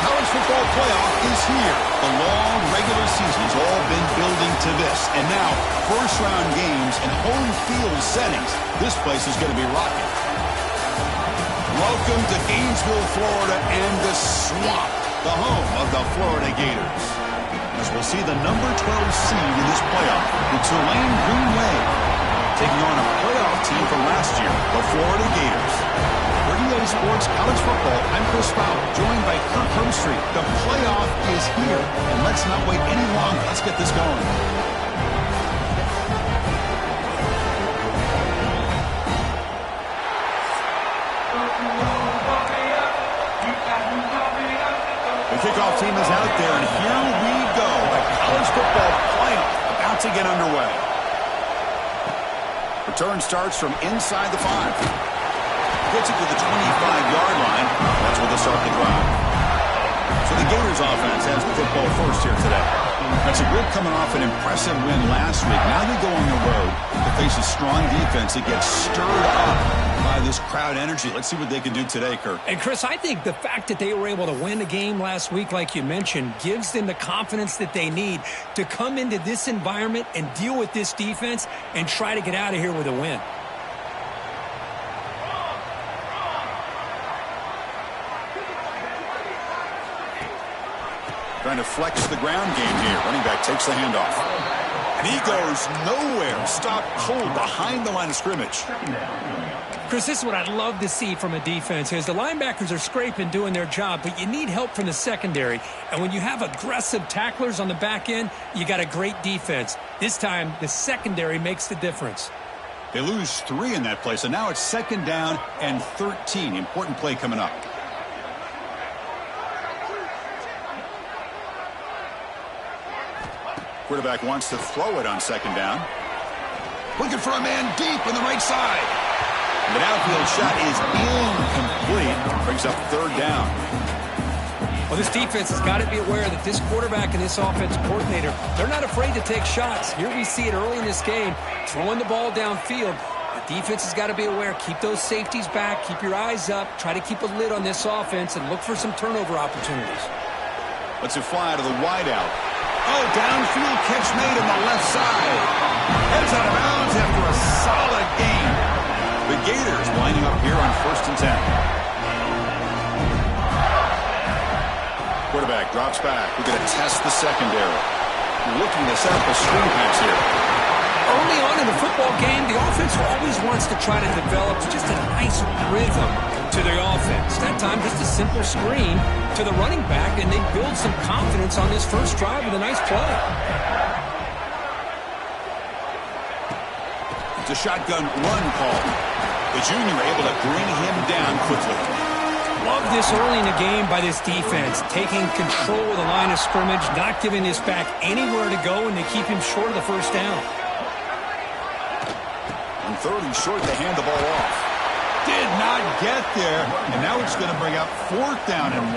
college football playoff is here. The long regular season's all been building to this. And now, first-round games and home field settings. This place is going to be rocking. Welcome to Gainesville, Florida, and the Swamp, the home of the Florida Gators. As we'll see the number 12 seed in this playoff, the Tulane Green Wave, taking on a playoff team from last year, the Florida Gators. For EA Sports College Football, I'm Chris Fowler, joined by Kirk Herbstreit. The playoff is here, and let's not wait any longer. Let's get this going. The kickoff team is out there, and here we go. The college football playoff about to get underway. Return starts from inside the 5. Gets it to the 25-yard line. That's where they start the drive. So the Gators offense has the football first here today. That's a group coming off an impressive win last week. Now they go on the road to face a strong defense that gets stirred up by this crowd energy. Let's see what they can do today, Kirk. And, Chris, I think the fact that they were able to win the game last week, like you mentioned, gives them the confidence that they need to come into this environment and deal with this defense and try to get out of here with a win. Trying to flex the ground game here. Running back takes the handoff. And he goes nowhere. Stop cold behind the line of scrimmage. Chris, this is what I'd love to see from a defense. As the linebackers are scraping, doing their job, but you need help from the secondary. And when you have aggressive tacklers on the back end, you got a great defense. This time, the secondary makes the difference. They lose 3 in that play, so now it's 2nd down and 13. Important play coming up. Quarterback wants to throw it on 2nd down. Looking for a man deep on the right side. The downfield shot is incomplete. Brings up 3rd down. Well, this defense has got to be aware that this quarterback and this offensive coordinator, they're not afraid to take shots. Here we see it early in this game, throwing the ball downfield. The defense has got to be aware. Keep those safeties back. Keep your eyes up. Try to keep a lid on this offense and look for some turnover opportunities. Lets it fly to the wideout. Oh, downfield catch made on the left side. Heads out of bounds after a solid gain. The Gators lining up here on 1st and 10. Quarterback drops back. We're going to test the secondary. Looking to set up a screen pass here. Early on in the football game, the offense always wants to try to develop just a nice rhythm to their offense. That time, just a simple screen to the running back, and they build some confidence on this first drive with a nice play. It's a shotgun run call. The junior able to bring him down quickly. Love this early in the game by this defense, taking control of the line of scrimmage, not giving this back anywhere to go, and they keep him short of the first down. On 3rd and short, they hand the ball off. Did not get there, and now it's going to bring up 4th down and 1.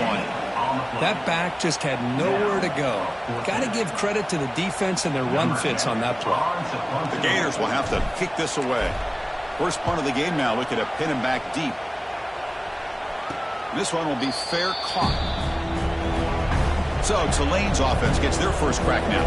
That back just had nowhere to go. Got to give credit to the defense and their run fits on that play. The Gators will have to kick this away. First punt of the game now, looking to pin him back deep. This one will be fair caught. So Tulane's offense gets their first crack now.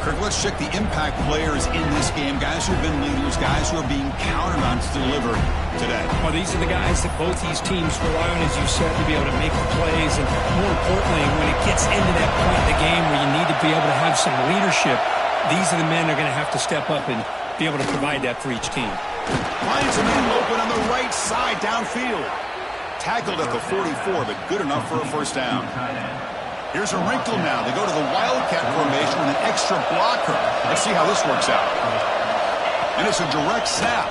Kirk, let's check the impact players in this game. Guys who have been leaders, guys who are being counted on to deliver today. Well, these are the guys that both these teams rely on, as you said, to be able to make the plays. And more importantly, when it gets into that point in the game where you need to be able to have some leadership, these are the men that are going to have to step up and be able to provide that for each team. Finds a man open on the right side downfield. Tackled at the 44, but good enough for a first down. Here's a wrinkle now. They go to the Wildcat formation with an extra blocker. Let's see how this works out. And it's a direct snap.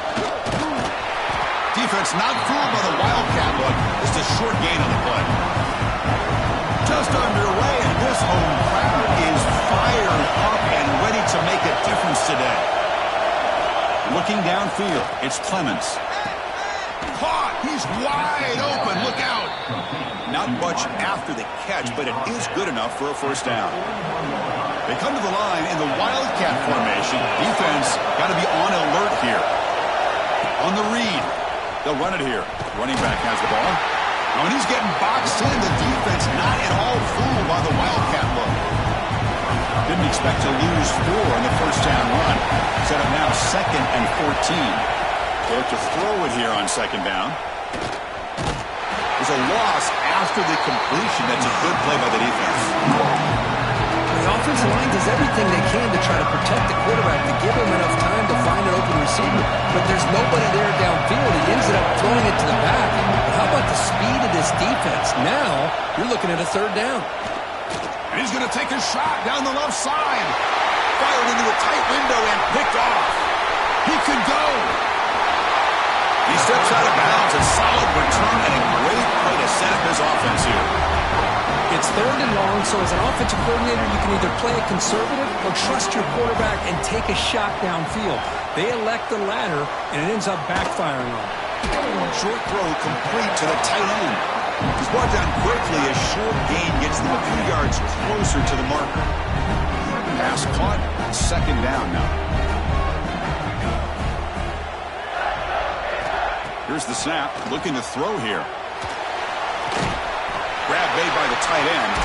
Defense not fooled by the Wildcat look. Just a short gain on the play. Just underway, and this home crowd is fired up and ready to make a difference today. Looking downfield, it's Clemens. Caught! He's wide open. Look out! Not much after the catch, but it is good enough for a first down. They come to the line in the Wildcat formation. Defense got to be on alert here. On the read. They'll run it here. Running back has the ball. Now, when he's getting boxed in, the defense not at all didn't expect to lose 4 on the first down run. Set up now 2nd and 14. They'll have to throw it here on 2nd down. There's a loss after the completion. That's a good play by the defense. The offensive line does everything they can to try to protect the quarterback, to give him enough time to find an open receiver. But there's nobody there downfield. He ends up throwing it to the back. But how about the speed of this defense? Now you're looking at a 3rd down. And he's going to take a shot down the left side. Fired into a tight window and picked off. He could go. He steps out of bounds. A solid return and a great play to set up his offense here. It's 3rd and long, so as an offensive coordinator, you can either play it conservative or trust your quarterback and take a shot downfield. They elect the latter, and it ends up backfiring on them. Short throw complete to the tight end. He's brought down quickly. A short gain gets them a few yards closer to the marker. Pass caught. 2nd down now. Here's the snap. Looking to throw here. Grab made by the tight end.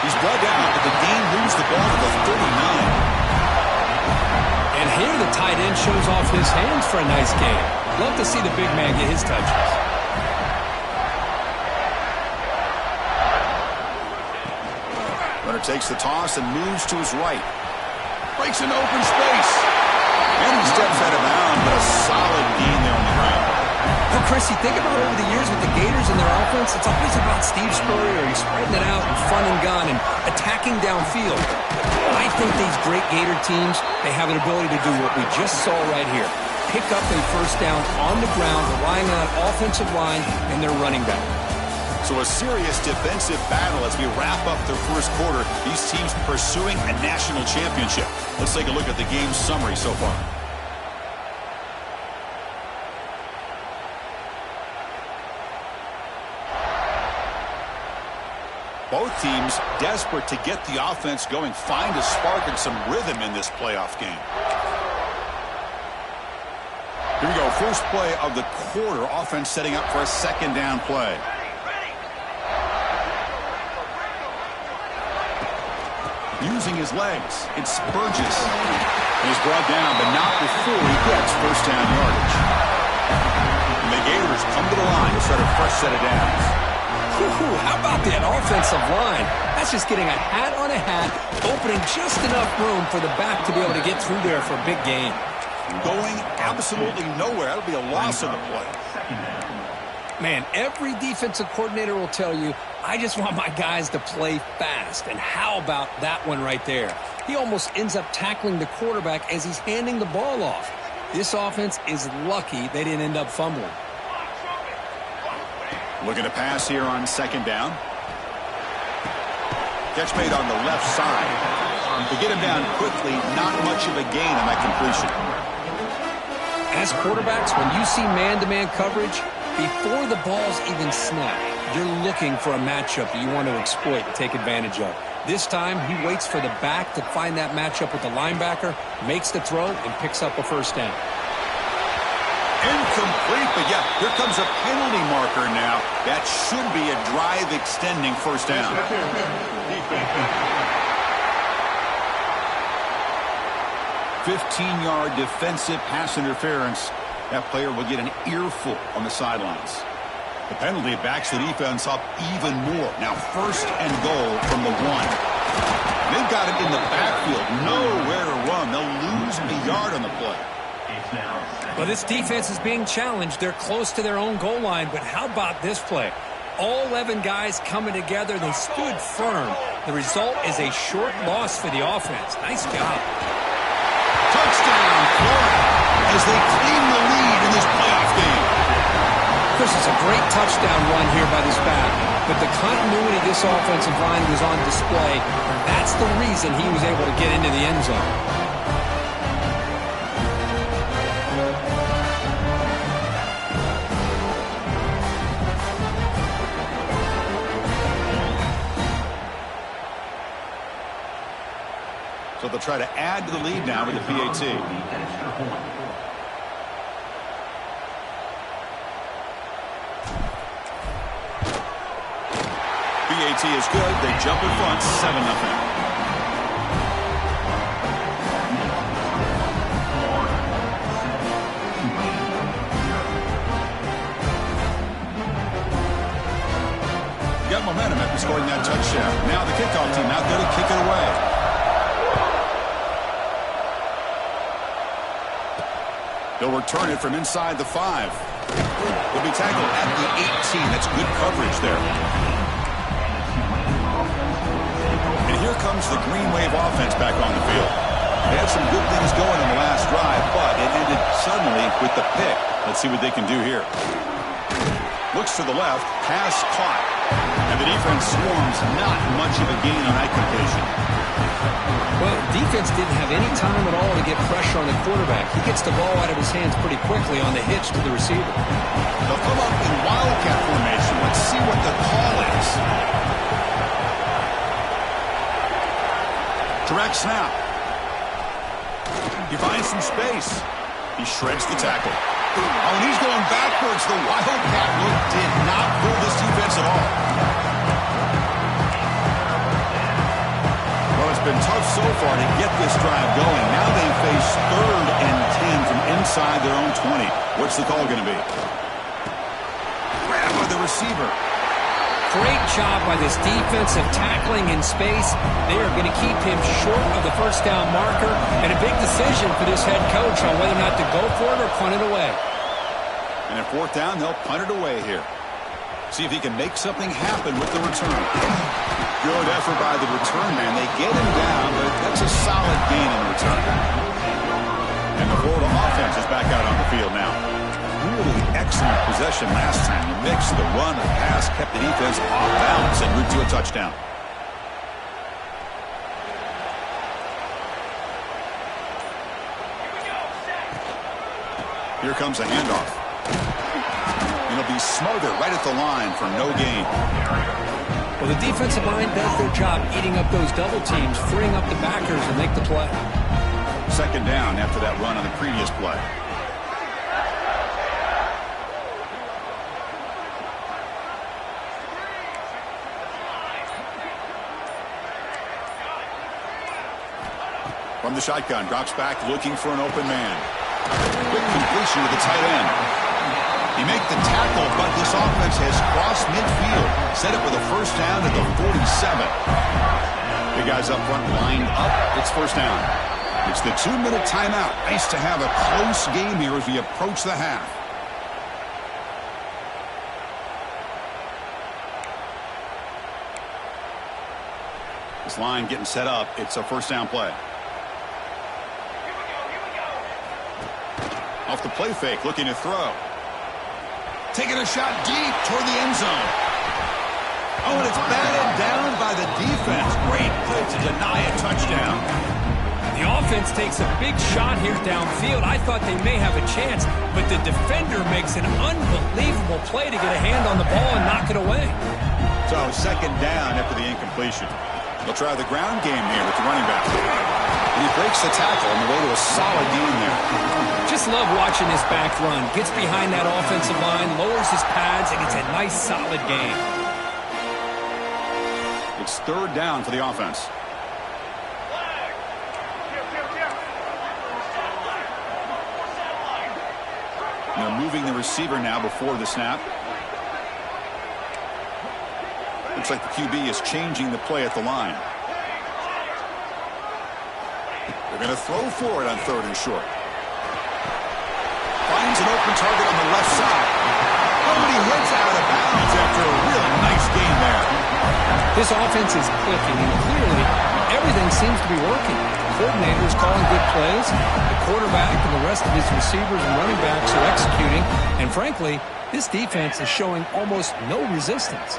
He's brought down, but the gain moves the ball to the 39. And here the tight end shows off his hands for a nice gain. Love to see the big man get his touches. Runner takes the toss and moves to his right. Breaks an open space. And he steps out of bounds, but a solid gain there on the ground. Well, Chris, you think about over the years with the Gators and their offense, it's always about Steve Spurrier. He's spreading it out and fun and gun and attacking downfield. I think these great Gator teams, they have an ability to do what we just saw right here. Pick up a 1st down on the ground, relying on that offensive line and their running back. So a serious defensive battle as we wrap up the 1st quarter. These teams pursuing a national championship. Let's take a look at the game summary so far. Both teams desperate to get the offense going, find a spark and some rhythm in this playoff game. Here we go, first play of the quarter. Offense setting up for a 2nd down play. Using his legs, it's Burgess. He's brought down, but not before he gets 1st down yardage. And the Gators come to the line to start a fresh set of downs. How about that offensive line? That's just getting a hat on a hat, opening just enough room for the back to be able to get through there for a big gain. Going absolutely nowhere. That'll be a loss of the play. Man, every defensive coordinator will tell you, I just want my guys to play fast. And how about that one right there? He almost ends up tackling the quarterback as he's handing the ball off. This offense is lucky they didn't end up fumbling. Looking to pass here on 2nd down. Catch made on the left side. To get him down quickly, not much of a gain on that completion. As quarterbacks, when you see man-to-man coverage, before the ball's even snapped, you're looking for a matchup that you want to exploit and take advantage of. This time, he waits for the back to find that matchup with the linebacker, makes the throw, and picks up a 1st down. Incomplete, but yeah, here comes a penalty marker now. That should be a drive-extending 1st down. 15-yard defensive pass interference. That player will get an earful on the sidelines. The penalty backs the defense up even more. Now 1st and goal from the 1. They've got it in the backfield. Nowhere to run. They'll lose a yard on the play. Well, this defense is being challenged. They're close to their own goal line, but how about this play? All 11 guys coming together. They stood firm. The result is a short loss for the offense. Nice job. Touchdown, Florida, as they claim the lead in this playoff game. Chris, it's a great touchdown run here by this back, but the continuity of this offensive line was on display, and that's the reason he was able to get into the end zone. So they'll try to add to the lead now with the PAT. PAT is good. They jump in front, 7-0. momentum after scoring that touchdown. Now the kickoff team out there to kick it away. They'll return it from inside the 5. They'll be tackled at the 18. That's good coverage there. And here comes the Green Wave offense back on the field. They had some good things going on the last drive, but it ended suddenly with the pick. Let's see what they can do here. Looks to the left, pass caught. And the defense swarms, not much of a gain on that completion. Well, defense didn't have any time at all to get pressure on the quarterback. He gets the ball out of his hands pretty quickly on the hitch to the receiver. They'll come up in wildcat formation. Let's see what the call is. Direct snap. He finds some space. He shreds the tackle. Oh, and he's going backwards. The wildcat look did not fool this defense at all. Well, it's been tough so far to get this drive going. Now they face 3rd and 10 from inside their own 20. What's the call going to be? Grab by the receiver. Great job by this defensive tackling in space. They are going to keep him short of the first down marker, and a big decision for this head coach on whether or not to go for it or punt it away. And at 4th down, they'll punt it away here. See if he can make something happen with the return. Good effort by the return man. They get him down, but that's a solid gain in return. And the Florida offense is back out on the field now. Really excellent possession last time. The mix of the run and the pass kept the defense off balance and route to a touchdown. Here comes a handoff. It'll be smothered right at the line for no gain. Well, the defensive line does their job eating up those double teams, freeing up the backers and make the play. 2nd down after that run on the previous play. From the shotgun, drops back looking for an open man. Quick completion to the tight end. He make the tackle, but this offense has crossed midfield. Set it with a first down at the 47. The guys up front lined up. It's 1st down. It's the 2-minute timeout. Nice to have a close game here as we approach the half. This line getting set up. It's a 1st down play. Off the play fake, looking to throw. Taking a shot deep toward the end zone. Oh, and it's batted down by the defense. Great play to deny a touchdown. The offense takes a big shot here downfield. I thought they may have a chance, but the defender makes an unbelievable play to get a hand on the ball and knock it away. So 2nd down after the incompletion. They'll try the ground game here with the running back. And he breaks the tackle on the way to a solid gain there. Just love watching this back run. Gets behind that offensive line, lowers his pads, and it's a nice, solid gain. It's 3rd down for the offense. Now moving the receiver now before the snap. Looks like the QB is changing the play at the line. They're going to throw for it on 3rd and short. Finds an open target on the left side. Oh, and he hits out of bounds after a really nice gain there. This offense is clicking, and clearly everything seems to be working. The coordinator's calling good plays. The quarterback and the rest of his receivers and running backs are executing. And frankly, this defense is showing almost no resistance.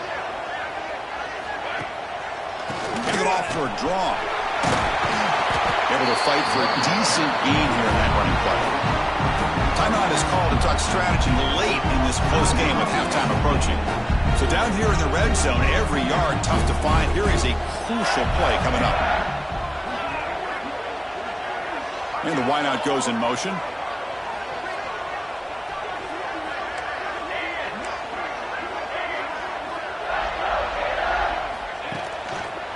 Getting it off for a draw. Able to fight for a decent gain here in that running play. Timeout is called to talk strategy late in this close game with halftime approaching. So down here in the red zone, every yard tough to find. Here is a crucial play coming up. And the wideout goes in motion.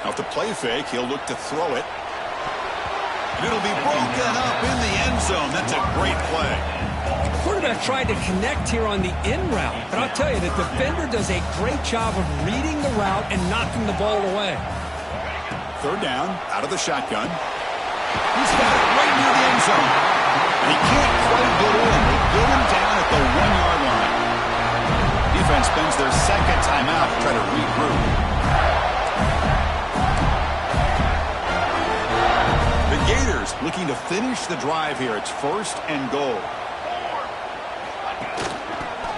Off the play fake, he'll look to throw it. And it'll be broken up in the end zone. That's a great play. quarterback tried to connect here on the in route, but I'll tell you, the defender does a great job of reading the route and knocking the ball away. Third down, out of the shotgun. He's got it right near the end zone. And he can't quite get in. They get him down at the 1-yard line. Defense spends their second timeout to try to regroup. The Gators looking to finish the drive here. It's 1st and goal.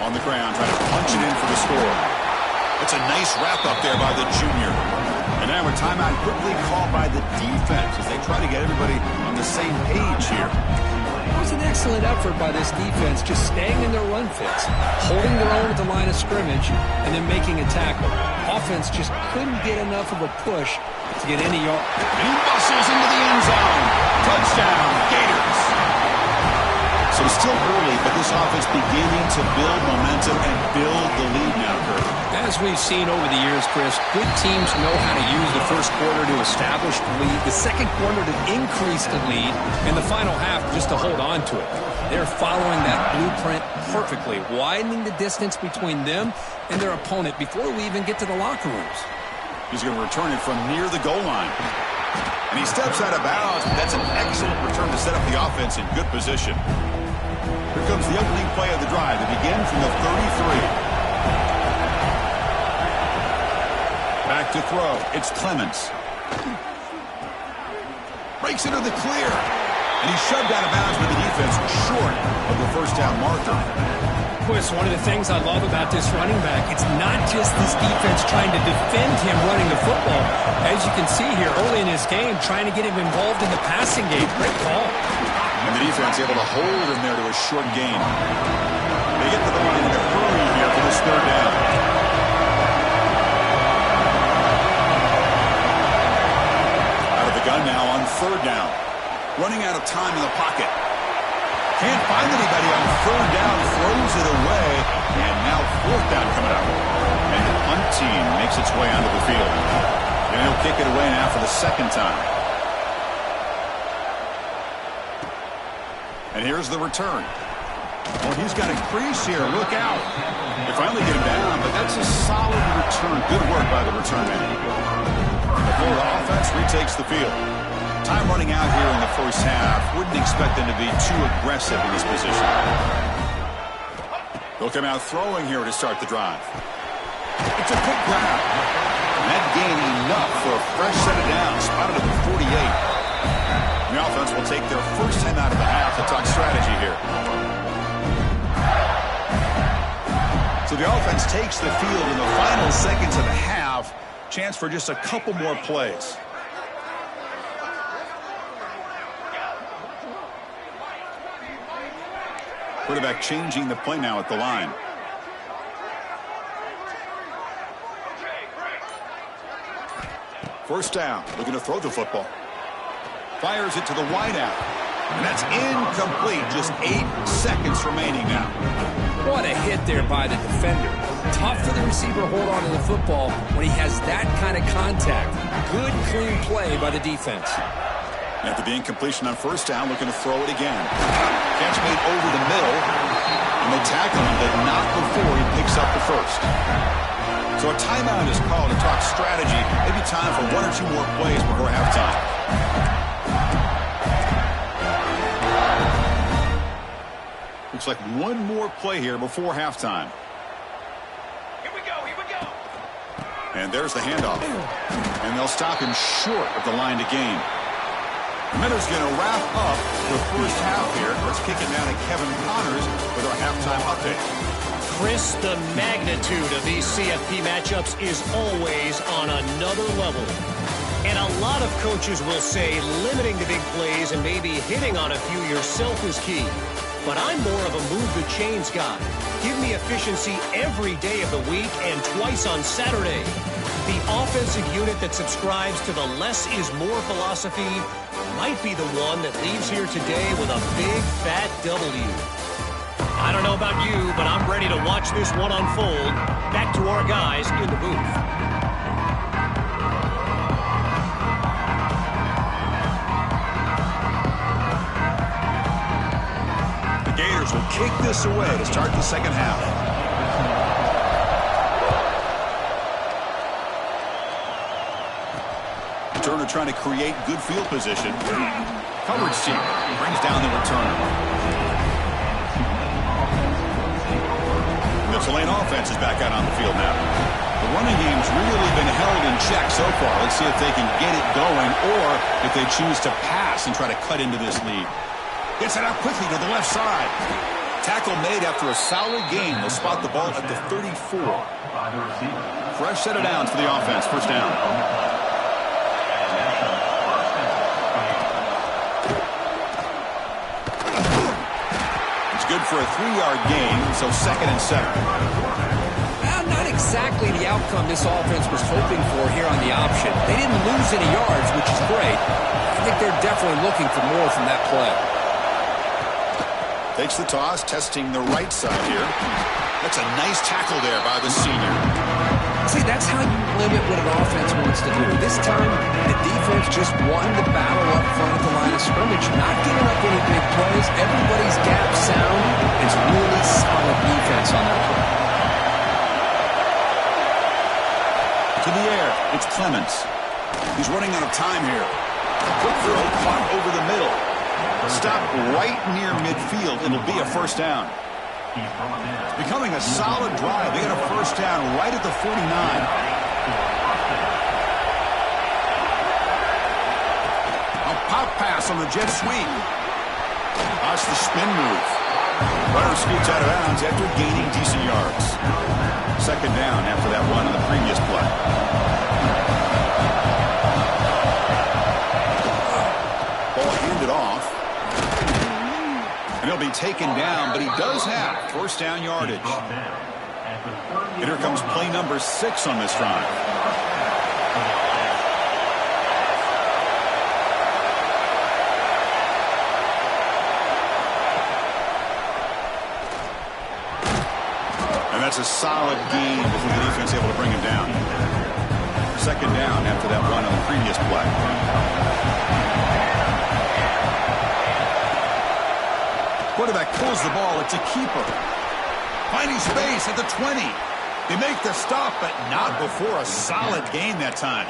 On the ground, trying to punch it in for the score. It's a nice wrap-up there by the junior. And now a timeout quickly called by the defense as they try to get everybody on the same page here. It was an excellent effort by this defense, just staying in their run fits, holding their own at the line of scrimmage, and then making a tackle. Offense just couldn't get enough of a push to get any yard. And he bustles into the end zone. Touchdown, Gators. So it's still early, but this offense beginning to build momentum and build the lead now, Kurt. As we've seen over the years, Chris, good teams know how to use the first quarter to establish the lead, the second quarter to increase the lead, and the final half just to hold on to it. They're following that blueprint perfectly, widening the distance between them and their opponent before we even get to the locker rooms. He's going to return it from near the goal line. And he steps out of bounds, but that's an excellent return to set up the offense in good position. Here comes the opening play of the drive. They begin from the 33. Back to throw. It's Clements. Breaks into the clear. And he's shoved out of bounds with the defense short of the first down marker. Chris, one of the things I love about this running back, it's not just this defense trying to defend him running the football. As you can see here early in his game, trying to get him involved in the passing game. Great call. And the defense able to hold him there to a short gain. They get to the line in a hurry here for this third down. Out of the gun now on third down. Running out of time in the pocket. Can't find anybody on third down. Throws it away. And now fourth down coming up. And the punt team makes its way onto the field. And he'll kick it away now for the second time. And here's the return. Well, he's got a crease here. Look out. They finally get him down, but that's a solid return. Good work by the return man. The Florida offense retakes the field. Time running out here in the first half. Wouldn't expect them to be too aggressive in this position. They'll come out throwing here to start the drive. It's a quick grab. And that gain enough for a fresh set of downs. Spotted at the 48. The offense will take their first time out of the half to talk strategy here. So the offense takes the field in the final seconds of the half. Chance for just a couple more plays. Quarterback changing the play now at the line. First down, looking to throw the football. Fires it to the wideout. And that's incomplete. Just 8 seconds remaining now. What a hit there by the defender. Tough for the receiver to hold on to the football when he has that kind of contact. Good, clean play by the defense. After the incompletion on first down, looking to throw it again. Catch made over the middle. And they tackle him, but not before he picks up the first. So a timeout is called to talk strategy. Maybe time for 1 or 2 more plays before halftime. Looks like 1 more play here before halftime. Here we go, here we go. And there's the handoff. And they'll stop him short of the line to gain. The Miners going to wrap up the first half here. Let's kick it down to Kevin Connors with our halftime update. Chris, the magnitude of these CFP matchups is always on another level. And a lot of coaches will say limiting the big plays and maybe hitting on a few yourself is key. But I'm more of a move the chains guy. Give me efficiency every day of the week and twice on Saturday. The offensive unit that subscribes to the less is more philosophy might be the one that leaves here today with a big fat W. I don't know about you, but I'm ready to watch this one unfold. Back to our guys in the booth. The Gators will take this away to start the second half. Turner trying to create good field position. Coverage team brings down the return. The Tulane offense is back out on the field now. The running game's really been held in check so far. Let's see if they can get it going or if they choose to pass and try to cut into this lead. Gets it out quickly to the left side. Tackle made after a solid gain. They'll spot the ball at the 34. Fresh set of downs for the offense. First down. It's good for a 3-yard gain, so 2nd and 7. Not exactly the outcome this offense was hoping for here on the option. They didn't lose any yards, which is great. I think they're definitely looking for more from that play. Takes the toss, testing the right side here. That's a nice tackle there by the senior. See, that's how you limit what an offense wants to do. This time, the defense just won the battle up front at the line of scrimmage, not giving up any big plays. Everybody's gap sound. It's really solid defense on that play. To the air, it's Clemens. He's running out of time here. Quick throw, caught over the middle. Stop right near midfield. It'll be a first down. It's becoming a solid drive. They get a first down right at the 49. A pop pass on the jet sweep. That's the spin move. Runner scoots out of bounds after gaining decent yards. Second down after that run on the previous play. Ball handed off. And he'll be taken down, but he does have first down yardage. And here comes play number 6 on this drive. And that's a solid gain before the defense able to bring him down. Second down after that run on the previous play. Quarterback pulls the ball. It's a keeper. Finding space at the 20. They make the stop, but not before a solid gain that time.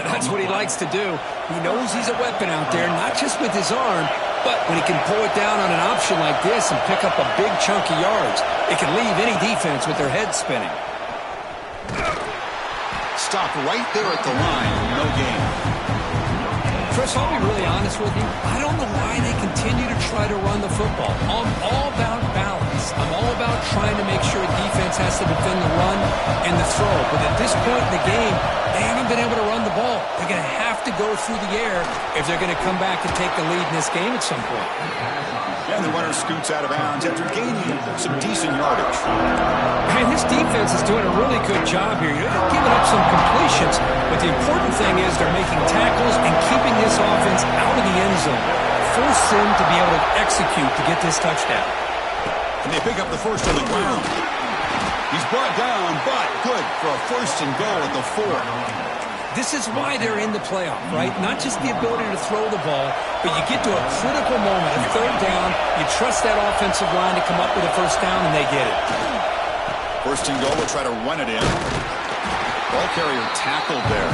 That's what he likes to do. He knows he's a weapon out there, not just with his arm, but when he can pull it down on an option like this and pick up a big chunk of yards, it can leave any defense with their head spinning. Stop right there at the line. No gain. Chris, I'll be really honest with you. I don't know why they continue to try to run the football. I'm all about balance. I'm all about trying to make sure defense has to defend the run and the throw. But at this point in the game, they haven't been able to run the ball. They're going to have to go through the air if they're going to come back and take the lead in this game at some point. And the runner scoots out of bounds after gaining some decent yardage. I mean, this defense is doing a really good job here. They're giving up some completions, but the important thing is they're making tackles and keeping this offense out of the end zone. Force them to be able to execute to get this touchdown. And they pick up the first on the ground. He's brought down, but good for a first and goal at the 4. This is why they're in the playoff, right? Not just the ability to throw the ball, but you get to a critical moment, a third down, you trust that offensive line to come up with a first down, and they get it. First and goal, we'll try to run it in. Ball carrier tackled there.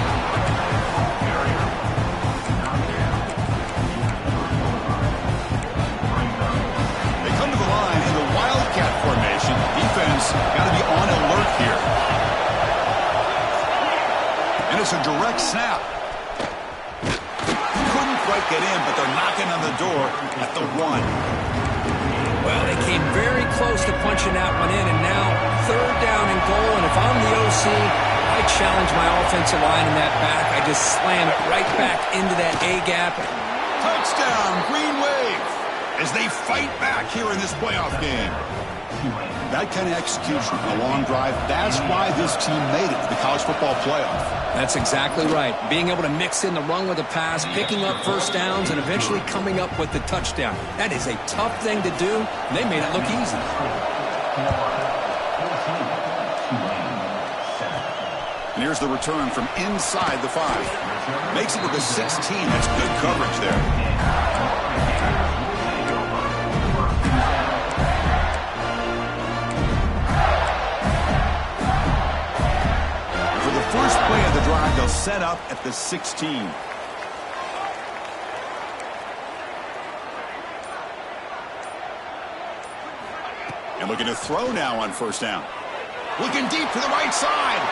They come to the line in the Wildcat formation. Defense got to be on alert here. And it's a direct snap. Couldn't quite get in, but they're knocking on the door at the 1. Well, they came very close to punching that one in, and now third down and goal. And if I'm the OC, I challenge my offensive line in that back. I just slam it right back into that A-gap. Touchdown, Green Wave, as they fight back here in this playoff game. That kind of execution on a long drive, that's why this team made it to the college football playoff. That's exactly right. Being able to mix in the run with the pass, picking up first downs, and eventually coming up with the touchdown. That is a tough thing to do, and they made it look easy. And here's the return from inside the 5. Makes it to the 16. That's good coverage there. they'll set up at the 16. And looking to throw now on first down. Looking deep to the right side.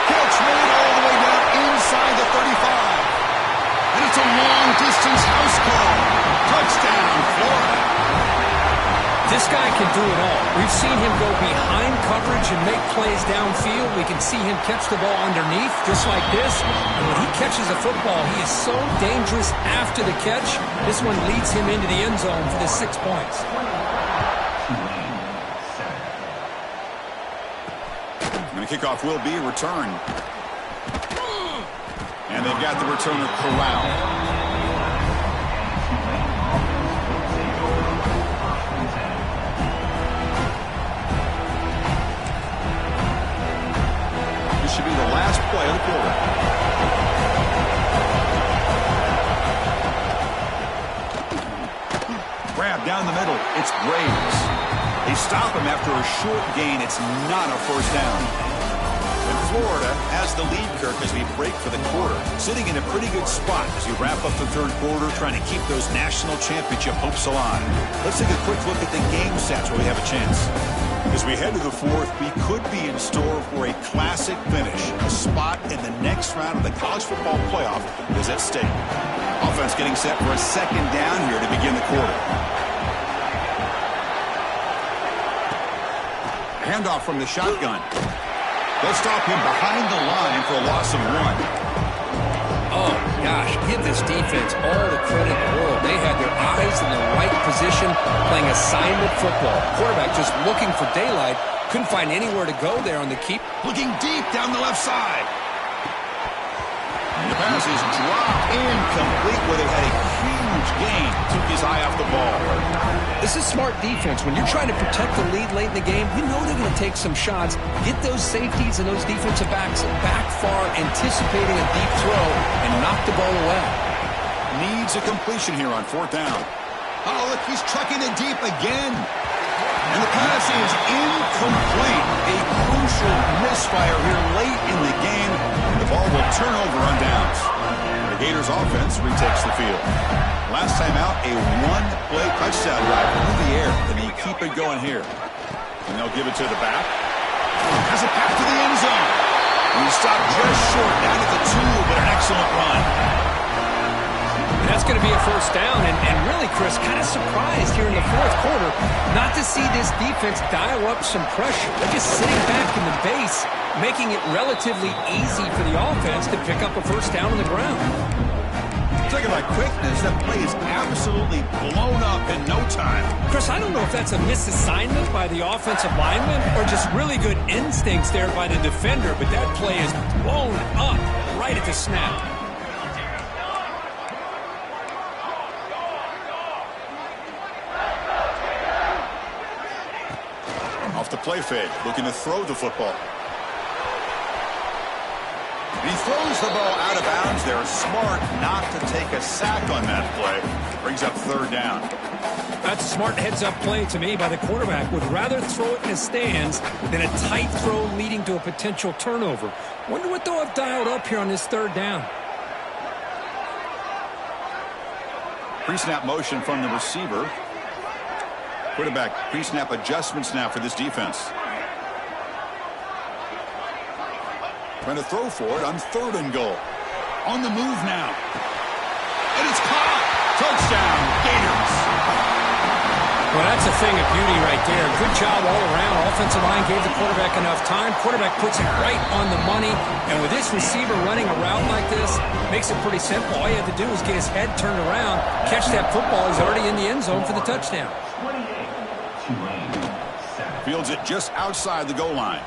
Catch made all the way down inside the 35. And it's a long-distance house call. Touchdown, Florida. This guy can do it all. We've seen him go behind coverage and make plays downfield. We can see him catch the ball underneath, just like this. And when he catches a football, he is so dangerous after the catch. This one leads him into the end zone for the 6 points. And the kickoff will be a return. And they've got the returner corralled. Should be the last play of the quarter. Grab down the middle. It's Graves. They stop him after a short gain. It's not a first down. And Florida has the lead, Kirk, as we break for the quarter. Sitting in a pretty good spot as we wrap up the third quarter, trying to keep those national championship hopes alive. Let's take a quick look at the game stats where we have a chance. As we head to the fourth, we could be in store for a classic finish. A spot in the next round of the college football playoff is at stake. Offense getting set for a second down here to begin the quarter. Handoff from the shotgun. They'll stop him behind the line for a loss of 1. Oh, gosh, give this defense all the credit in the world. They had their eyes in the right position, playing assignment football. Quarterback just looking for daylight. Couldn't find anywhere to go there on the keep. Looking deep down the left side. The pass is dropped incomplete where they had a huge gain. Took his eye off the ball. This is smart defense. When you're trying to protect the lead late in the game, you know they're going to take some shots. Get those safeties and those defensive backs back far, anticipating a deep throw, and knock the ball away. Needs a completion here on fourth down. Oh, look, he's trucking it deep again. And the pass is incomplete. A crucial misfire here late in the game. The ball will turn over on downs. The Gators offense retakes the field. Last time out, a one-play touchdown drive through the air. Can they keep it going here? And they'll give it to the back. Has a pass to the end zone. And he stopped just short down at the 2, but an excellent run. And that's going to be a first down. And really, Chris, kind of surprised here in the fourth quarter not to see this defense dial up some pressure. They're just sitting back in the base, making it relatively easy for the offense to pick up a first down on the ground. Talking about quickness, that play is absolutely blown up in no time. Chris, I don't know if that's a misassignment by the offensive lineman or just really good instincts there by the defender, but that play is blown up right at the snap. Off the play fake, looking to throw the football. He throws the ball out of bounds there. Smart not to take a sack on that play. Brings up third down. That's a smart heads-up play to me by the quarterback. Would rather throw it in the stands than a tight throw leading to a potential turnover. Wonder what they'll have dialed up here on this third down. Pre-snap motion from the receiver. Quarterback pre-snap adjustments now for this defense. Trying to throw for it on third and goal. On the move now. And it's caught. Touchdown, Gators. Well, that's a thing of beauty right there. Good job all around. Offensive line gave the quarterback enough time. Quarterback puts it right on the money. And with this receiver running a route like this, makes it pretty simple. All you have to do is get his head turned around, catch that football. He's already in the end zone for the touchdown. Fields it just outside the goal line.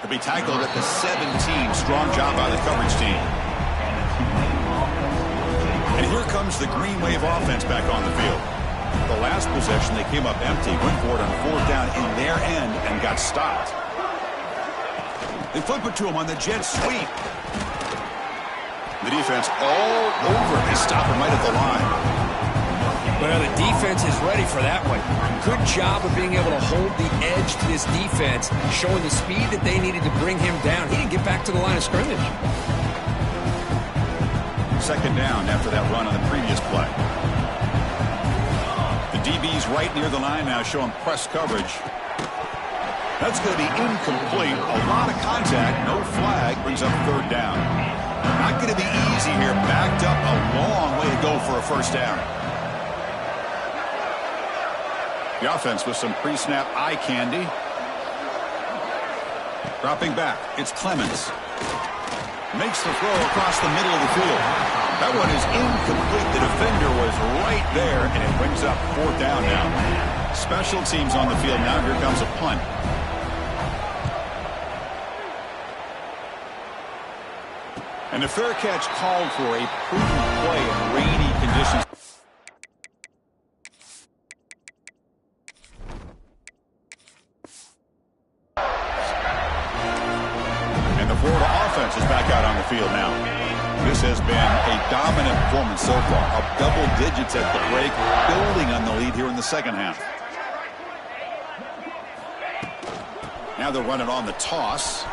To be tackled at the 17. Strong job by the coverage team. And here comes the Green Wave offense back on the field. The last possession, they came up empty, went for it on fourth down in their end and got stopped. They flip it to him on the jet sweep. The defense all over. They stop him right at the line. Well, the defense is ready for that one. Good job of being able to hold the edge to this defense, showing the speed that they needed to bring him down. He didn't get back to the line of scrimmage. Second down after that run on the previous play. The DB's right near the line now, showing press coverage. That's going to be incomplete. A lot of contact, no flag, brings up third down. Not going to be easy here. Backed up a long way to go for a first down. The offense with some pre-snap eye candy. Dropping back, it's Clemens. Makes the throw across the middle of the field. That one is incomplete. The defender was right there, and it brings up fourth down now. Special teams on the field now. Here comes a punt. And the fair catch called for a prudent play in rainy conditions. And the Florida offense is back out on the field now. This has been a dominant performance so far. Up double digits at the break, building on the lead here in the second half. Now they'll run it on the toss.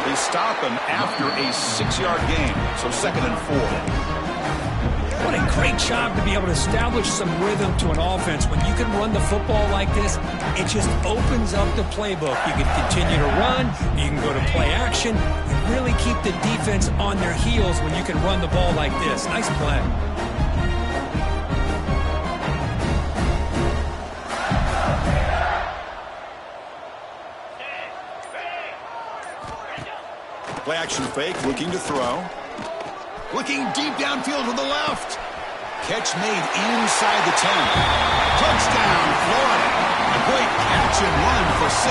They stop him after a 6-yard gain, so 2nd and 4. What a great job to be able to establish some rhythm to an offense. When you can run the football like this, it just opens up the playbook. You can continue to run, you can go to play action, and really keep the defense on their heels when you can run the ball like this. Nice play. Play action fake, looking to throw. Looking deep downfield to the left. Catch made inside the 10. Touchdown, Florida. A great catch and run for 6.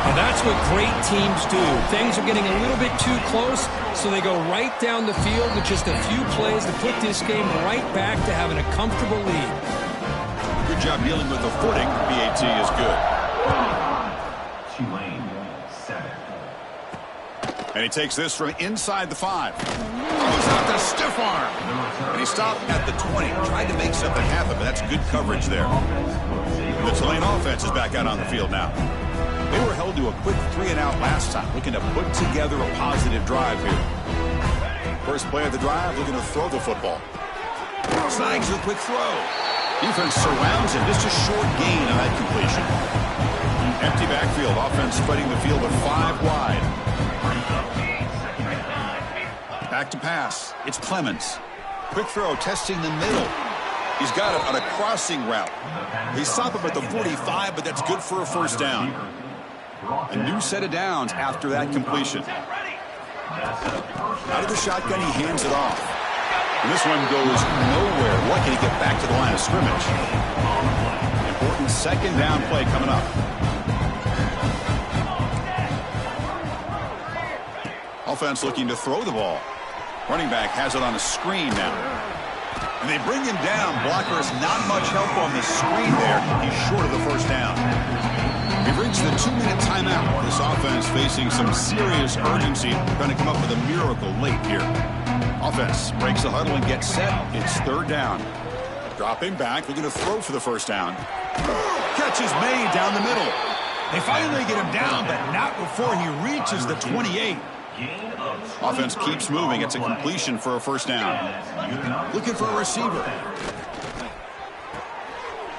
Now that's what great teams do. Things are getting a little bit too close, so they go right down the field with just a few plays to put this game right back to having a comfortable lead. Good job dealing with the footing. BAT is good. And he takes this from inside the 5. Goes out to stiff arm. And he stopped at the 20. Tried to make something happen, but that's good coverage there. The Tulane offense is back out on the field now. They were held to a quick 3-and-out last time, looking to put together a positive drive here. First play of the drive, looking to throw the football. Snags a quick throw. Defense surrounds him. Just a short gain on that completion. Empty backfield. Offense spreading the field with 5 wide. Back to pass. It's Clemens. Quick throw, testing the middle. He's got it on a crossing route. He stopped him at the 45, but that's good for a first down. A new set of downs after that completion. Out of the shotgun, he hands it off. And this one goes nowhere. Lucky to get back to the line of scrimmage. Important second down play coming up. Offense looking to throw the ball. Running back has it on a screen now. And they bring him down. Blockers not much help on the screen there. He's short of the first down. We've reached the 2-minute timeout. This offense facing some serious urgency, trying to come up with a miracle late here. Offense breaks the huddle and gets set. It's third down. Dropping back, looking to throw for the first down. Catch is made down the middle. They finally get him down, but not before he reaches the 28. Offense keeps moving. It's a completion for a first down. Looking for a receiver.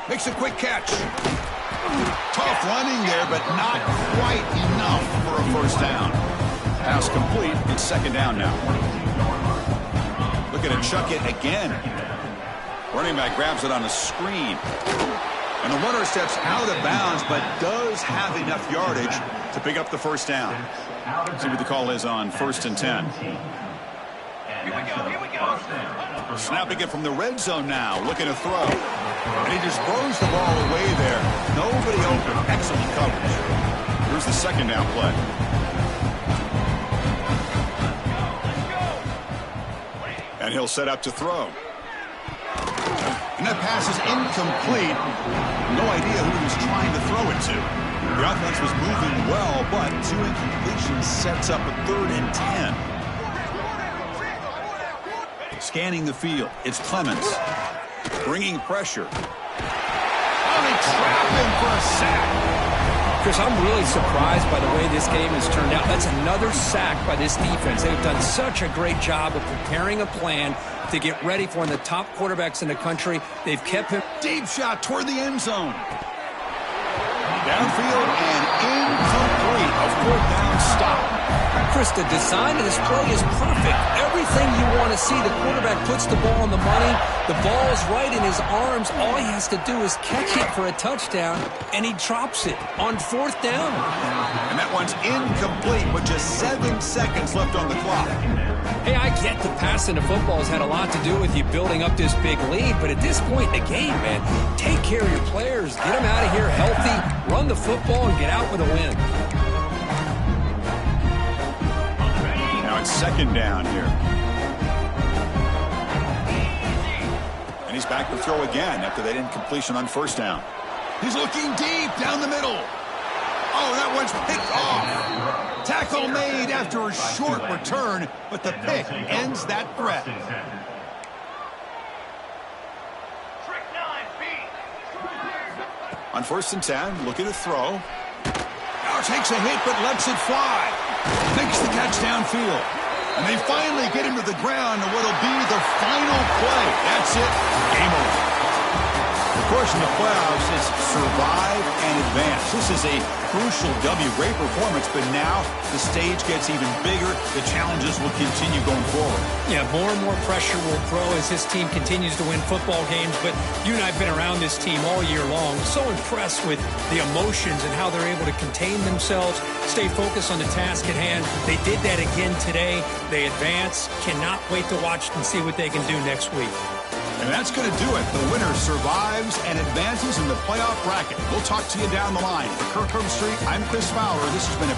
Makes a quick catch. Tough running there, but not quite enough for a first down. Pass complete. It's second down now. Looking to chuck it again. Running back grabs it on a screen. And the runner steps out of bounds, but does have enough yardage to pick up the first down. See what the call is on 1st and 10. Snapping it from the red zone now, looking to throw. And he just throws the ball away there. Nobody open. Excellent coverage. Here's the second down play. And he'll set up to throw. And that pass is incomplete. No idea who he was trying to throw it to. The offense was moving well, but 2 incompletions sets up a 3rd and 10. Scanning the field, it's Clemens. Bringing pressure. Oh, they trap him for a sack. Chris, I'm really surprised by the way this game has turned out. That's another sack by this defense. They've done such a great job of preparing a plan to get ready for one of the top quarterbacks in the country. They've kept him. Deep shot toward the end zone. Downfield and incomplete. A fourth down stop. Chris, the design of this play is perfect. Everything you want to see. The quarterback puts the ball on the money. The ball is right in his arms. All he has to do is catch it for a touchdown, and he drops it on fourth down. And that one's incomplete with just 7 seconds left on the clock. Hey, I get the passing of football has had a lot to do with you building up this big lead, but at this point in the game, man, take care of your players. Get them out of here healthy, run the football, and get out with a win. Now it's second down here. And he's back to throw again after that incompletion on first down. He's looking deep down the middle. Oh, that one's picked off. Tackle made after a short return, but the pick ends that threat. On 1st and 10, looking to throw. Now takes a hit, but lets it fly. Makes the catch downfield. And they finally get him to the ground in what'll be the final play. That's it. Game over. Of course, in the playoffs, it's survive and advance. This is a crucial W. Great performance, but now the stage gets even bigger. The challenges will continue going forward. Yeah, more and more pressure will grow as this team continues to win football games, but you and I have been around this team all year long. So impressed with the emotions and how they're able to contain themselves, stay focused on the task at hand. They did that again today. They advance. Cannot wait to watch and see what they can do next week. And that's going to do it. The winner survives and advances in the playoff bracket. We'll talk to you down the line. For Kirk Herbstreit, I'm Chris Fowler. This has been a